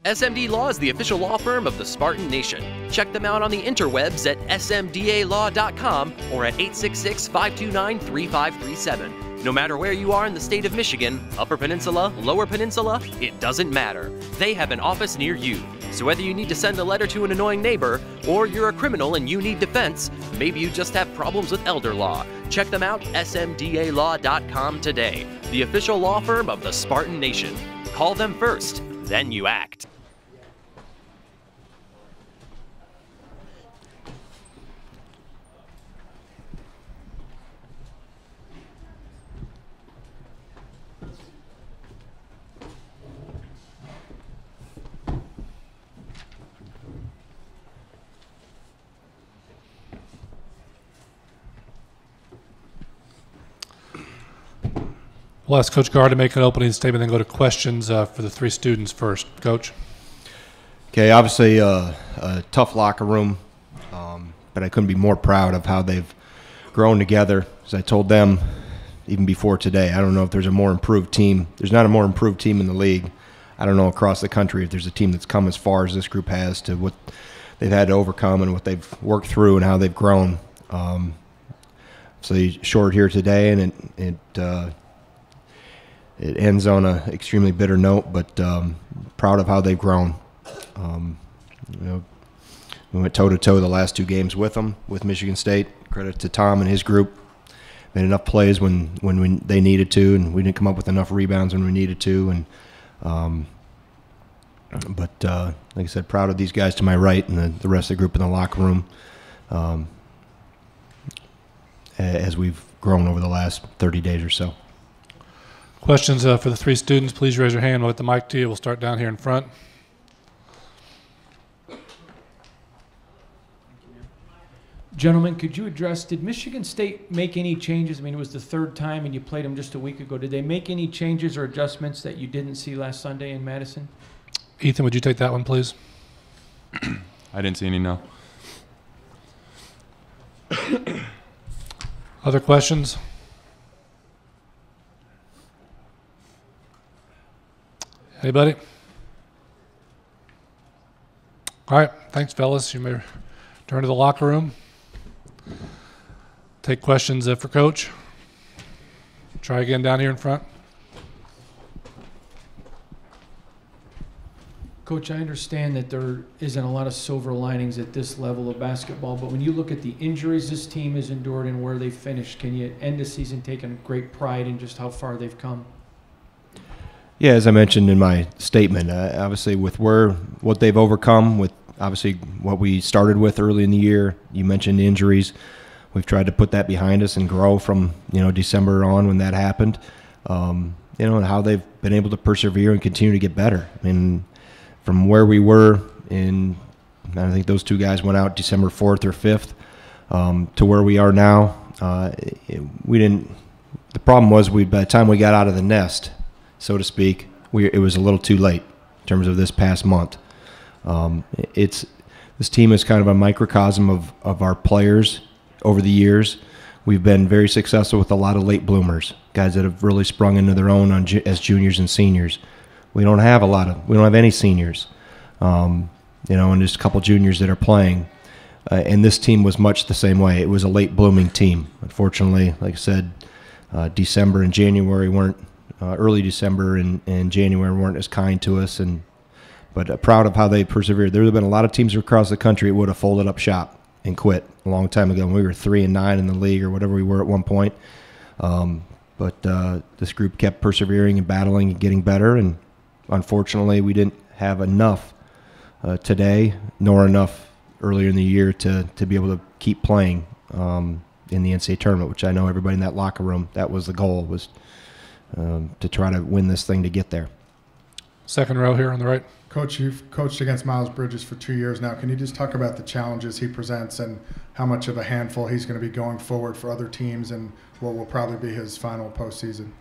SMD Law is the official law firm of the Spartan Nation. Check them out on the interwebs at smdalaw.com or at 866-529-3537. No matter where you are in the state of Michigan, Upper Peninsula, Lower Peninsula, it doesn't matter. They have an office near you. So whether you need to send a letter to an annoying neighbor, or you're a criminal and you need defense, maybe you just have problems with elder law, check them out, smdalaw.com today. The official law firm of the Spartan Nation. Call them first, then you act. We'll ask Coach Gard to make an opening statement, then go to questions for the three students first. Coach? Okay, obviously a tough locker room, but I couldn't be more proud of how they've grown together. As I told them even before today, I don't know if there's a more improved team. There's not a more improved team in the league. I don't know across the country if there's a team that's come as far as this group has to what they've had to overcome and what they've worked through and how they've grown. So short here today, and it ends on an extremely bitter note, but proud of how they've grown. We went toe-to-toe the last two games with them, with Michigan State. Credit to Tom and his group. Made enough plays when they needed to, and we didn't come up with enough rebounds when we needed to. But like I said, proud of these guys to my right and the rest of the group in the locker room as we've grown over the last 30 days or so. Questions for the three students, please raise your hand. We'll get the mic to you. We'll start down here in front. Gentlemen, could you address, did Michigan State make any changes? I mean, it was the third time and you played them just a week ago. Did they make any changes or adjustments that you didn't see last Sunday in Madison? Ethan, would you take that one, please? I didn't see any, no. Other questions? Anybody? All right, thanks, fellas. You may return to the locker room. Take questions for Coach. Try again down here in front. Coach, I understand that there isn't a lot of silver linings at this level of basketball, but when you look at the injuries this team has endured and where they finished, can you end the season taking great pride in just how far they've come? Yeah, as I mentioned in my statement, obviously with what they've overcome, with obviously what we started with early in the year, you mentioned injuries. We've tried to put that behind us and grow from December on when that happened. And how they've been able to persevere and continue to get better. I mean, from where we were I think those two guys went out December 4th or 5th to where we are now. We didn't. The problem was by the time we got out of the nest, so to speak, it was a little too late in terms of this past month. This team is kind of a microcosm of our players over the years. We've been very successful with a lot of late bloomers, guys that have really sprung into their own as juniors and seniors. We don't have any seniors, and just a couple juniors that are playing. And this team was much the same way. It was a late blooming team. Unfortunately, like I said, December and January weren't. Early December and January weren't as kind to us, but proud of how they persevered. There have been a lot of teams across the country that would have folded up shop and quit a long time ago. When we were 3-9 in the league or whatever we were at one point, but this group kept persevering and battling and getting better. And unfortunately, we didn't have enough today, nor enough earlier in the year to be able to keep playing in the NCAA tournament, which I know everybody in that locker room, that was the goal, was to try to win this thing to get there. Second row here on the right. Coach, you've coached against Miles Bridges for 2 years now. Can you just talk about the challenges he presents and how much of a handful he's going to be going forward for other teams and what will probably be his final postseason?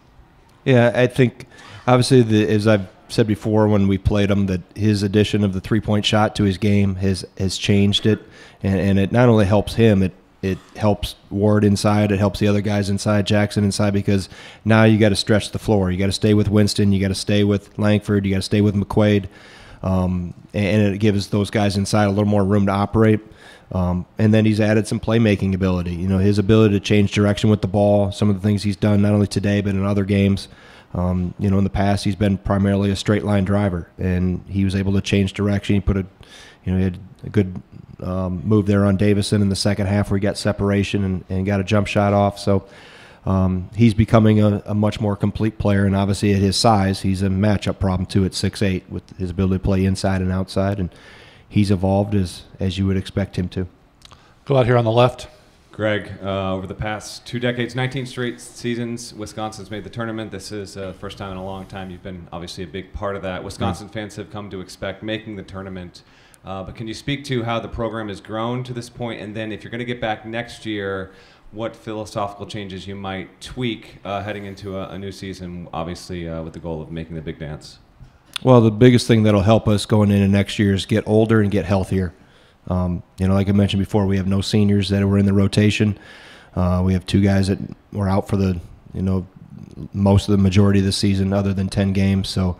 Yeah, I think obviously, as I've said before when we played him, that his addition of the three-point shot to his game has changed it, and it not only helps him, it helps Ward inside. It helps the other guys inside, Jackson inside, because now you got to stretch the floor. You got to stay with Winston. You got to stay with Langford. You got to stay with McQuaid. and it gives those guys inside a little more room to operate. And then he's added some playmaking ability. His ability to change direction with the ball, some of the things he's done not only today but in other games. In the past he's been primarily a straight line driver, and he was able to change direction. He put he had a good move there on Davison in the second half where he got separation and got a jump shot off. So he's becoming a much more complete player, and obviously at his size, he's a matchup problem too at 6'8", with his ability to play inside and outside, and he's evolved as you would expect him to. Go out here on the left. Greg, over the past 2 decades, 19 straight seasons, Wisconsin's made the tournament. This is the first time in a long time. You've been obviously a big part of that. Wisconsin fans have come to expect making the tournament. But can you speak to how the program has grown to this point? And then if you're going to get back next year, what philosophical changes you might tweak heading into a new season, obviously with the goal of making the big dance? Well, the biggest thing that'll help us going into next year is get older and get healthier. Like I mentioned before, we have no seniors that were in the rotation. We have 2 guys that were out for the, most of the majority of the season other than 10 games. So,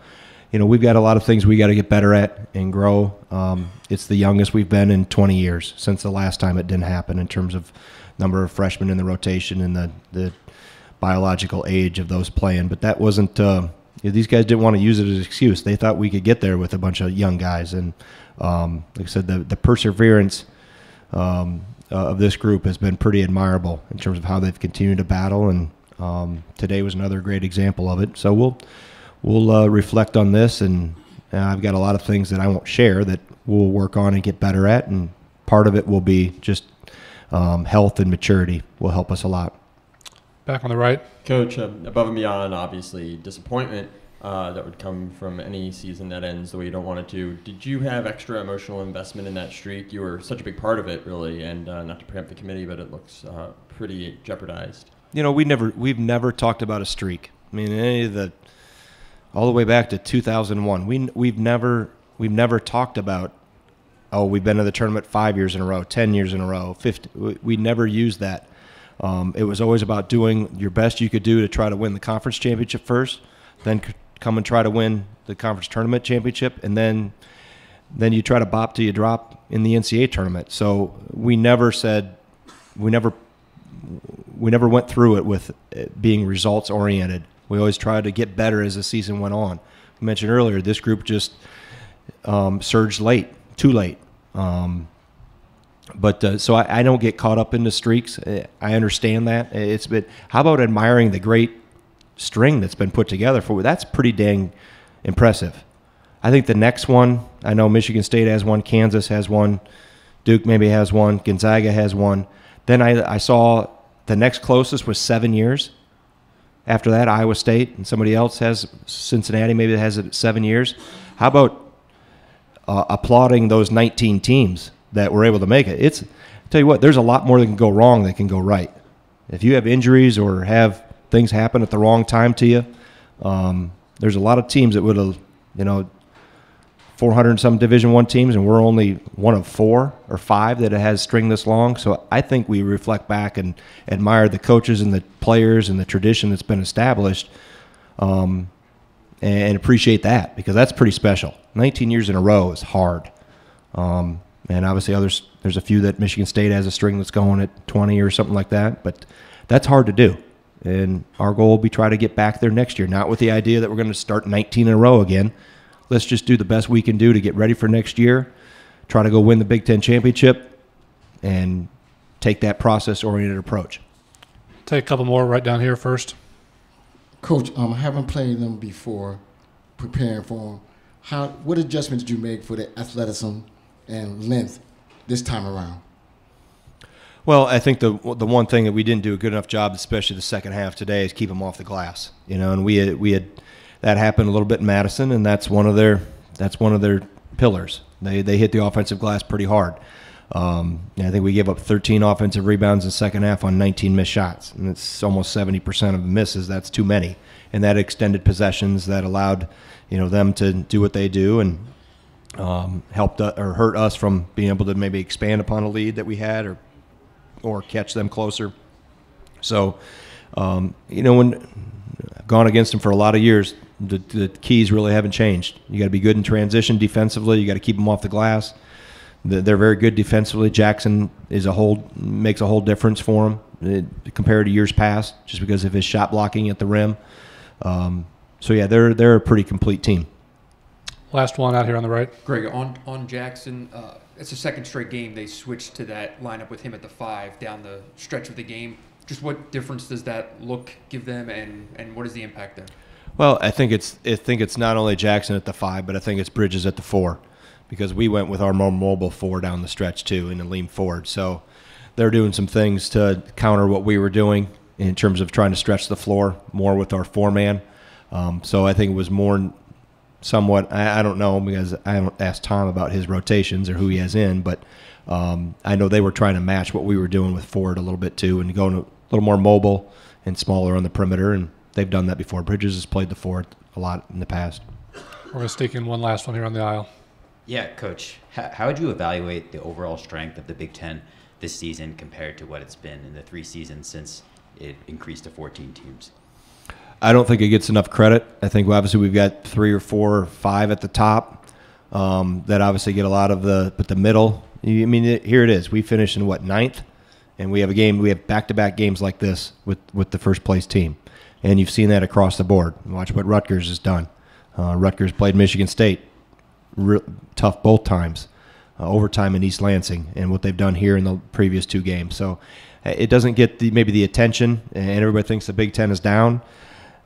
we've got a lot of things we got to get better at and grow. It's the youngest we've been in 20 years since the last time it didn't happen in terms of number of freshmen in the rotation and the biological age of those playing. But that wasn't these guys didn't want to use it as an excuse. They thought we could get there with a bunch of young guys. And like I said, the perseverance of this group has been pretty admirable in terms of how they've continued to battle. And today was another great example of it. So we'll reflect on this, and I've got a lot of things that I won't share that we'll work on and get better at. And part of it will be just health and maturity will help us a lot. Back on the right. Coach, above and beyond, obviously, disappointment that would come from any season that ends the way you don't want it to, did you have extra emotional investment in that streak? You were such a big part of it, really, and not to preempt the committee, but it looks pretty jeopardized. We've never talked about a streak. I mean, all the way back to 2001, we've never talked about, we've been to the tournament 5 years in a row, 10 years in a row, 50. We never used that. It was always about doing your best you could do to try to win the conference championship first, then come and try to win the conference tournament championship, and then you try to bop till you drop in the NCAA tournament. So we never went through it with it being results oriented. We always tried to get better as the season went on. I mentioned earlier, this group just surged late, too late. So I don't get caught up in the streaks. I understand that. How about admiring the great string that's been put together for? That's pretty dang impressive. I think the next one, I know Michigan State has one, Kansas has one, Duke maybe has one, Gonzaga has one. Then I saw the next closest was 7 years. After that, Iowa State, and somebody else has Cincinnati, maybe has it 7 years. How about applauding those 19 teams that were able to make it? I'll tell you what, there's a lot more that can go wrong than can go right. If you have injuries or have things happen at the wrong time to you, there's a lot of teams that would have, 400 and some Division I teams, and we're only one of 4 or 5 that has string this long. So I think we reflect back and admire the coaches and the players and the tradition that's been established, and appreciate that, because that's pretty special. 19 years in a row is hard. And obviously there's a few that Michigan State has a string that's going at 20 or something like that, but that's hard to do. And our goal will be try to get back there next year, not with the idea that we're going to start 19 in a row again. Let's just do the best we can do to get ready for next year, try to go win the Big Ten championship, and take that process-oriented approach. Take a couple more right down here first. Coach, I haven't played them before, preparing for them. What adjustments did you make for the athleticism and length this time around? Well, I think the one thing that we didn't do a good enough job, especially the second half today, is keep them off the glass. And we had that happened a little bit in Madison, and that's one of their pillars. They hit the offensive glass pretty hard. I think we gave up 13 offensive rebounds in the second half on 19 missed shots, and it's almost 70% of the misses. That's too many, and that extended possessions that allowed them to do what they do and helped or hurt us from being able to maybe expand upon a lead that we had or catch them closer. So when I've gone against them for a lot of years, The keys really haven't changed. You got to be good in transition defensively. You got to keep them off the glass. They're very good defensively. Jackson makes a whole difference for them compared to years past, just because of his shot blocking at the rim. So yeah, they're a pretty complete team. Last one out here on the right. Greg, on Jackson, it's a second straight game they switched to that lineup with him at the 5 down the stretch of the game. Just what difference does that look give them, and what is the impact there? Well, I think it's not only Jackson at the 5, but I think it's Bridges at the 4, because we went with our more mobile 4 down the stretch too, and a lean forward. So they're doing some things to counter what we were doing in terms of trying to stretch the floor more with our 4-man. So I think it was more somewhat, I don't know, because I haven't asked Tom about his rotations or who he has in, but I know they were trying to match what we were doing with forward a little bit too, and going a little more mobile and smaller on the perimeter, and they've done that before. Bridges has played the forward a lot in the past. We're going to sneak in one last one here on the aisle. Yeah, Coach, how would you evaluate the overall strength of the Big Ten this season compared to what it's been in the 3 seasons since it increased to 14 teams? I don't think it gets enough credit. I think obviously we've got 3 or 4 or 5 at the top that obviously get a lot of but the middle. I mean, here it is. We finished in, 9th? And we have back-to-back games like this with the first-place team. And you've seen that across the board. Watch what Rutgers has done. Rutgers played Michigan State. Tough both times. Overtime in East Lansing, and what they've done here in the previous 2 games. So it doesn't get maybe the attention, and everybody thinks the Big Ten is down.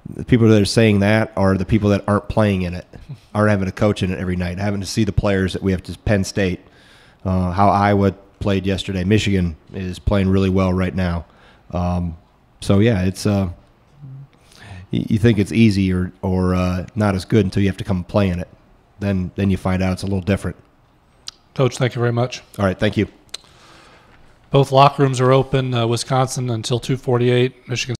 The people that are saying that are the people that aren't playing in it, aren't having to coach in it every night, having to see the players that we have to Penn State, how Iowa played yesterday. Michigan is playing really well right now. So, yeah, it's you think it's easy or not as good until you have to come and play in it. Then you find out it's a little different. Coach, thank you very much. All right, thank you. Both locker rooms are open. Wisconsin until 2:48. Michigan